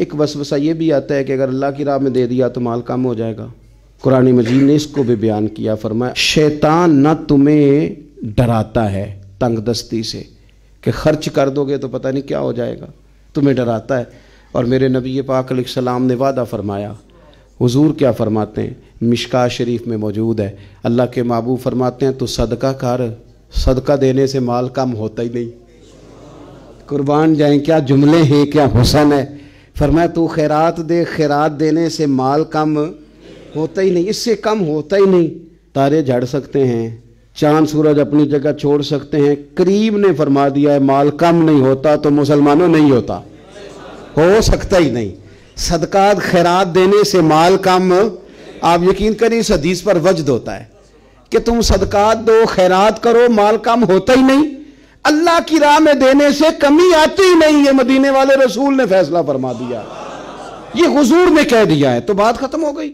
ایک وسوسہ یہ بھی آتا ہے کہ اگر اللہ کی راہ میں دے دیا تو مال کم ہو جائے گا۔ قرآن مجید نے اس کو بھی بیان کیا، فرمایا شیطان نہ تمہیں ڈراتا ہے تنگ دستی سے کہ خرچ کر دو گے تو پتہ نہیں کیا ہو جائے گا، تمہیں ڈراتا ہے۔ اور میرے نبی پاک علیہ السلام نے وعدہ فرمایا، حضور کیا فرماتے ہیں، مشکات شریف میں موجود ہے، اللہ کے محبوب فرماتے ہیں تو صدقہ کر، صدقہ دینے سے مال کم ہوتا ہی نہیں۔ قربان جائیں، کیا جملے ہیں، کیا حسن ہے۔ فرمایا تو خیرات دے، خیرات دینے سے مال کم ہوتا ہی نہیں، اس سے کم ہوتا ہی نہیں۔ تارے جھڑ سکتے ہیں، چاند سورج اپنی جگہ چھوڑ سکتے ہیں، کریم نے فرما دیا ہے مال کم نہیں ہوتا تو مسلمانوں نہیں ہوتا، ہو سکتا ہی نہیں۔ صدقات خیرات دینے سے مال کم، آپ یقین کریں اس حدیث پر وجد ہوتا ہے کہ تم صدقات دو، خیرات کرو، مال کم ہوتا ہی نہیں۔ اللہ کی راہ میں دینے سے کمی آتی ہی نہیں، یہ مدینے والے رسول نے فیصلہ فرما دیا، یہ حضور نے کہہ دیا ہے، تو بات ختم ہو گئی۔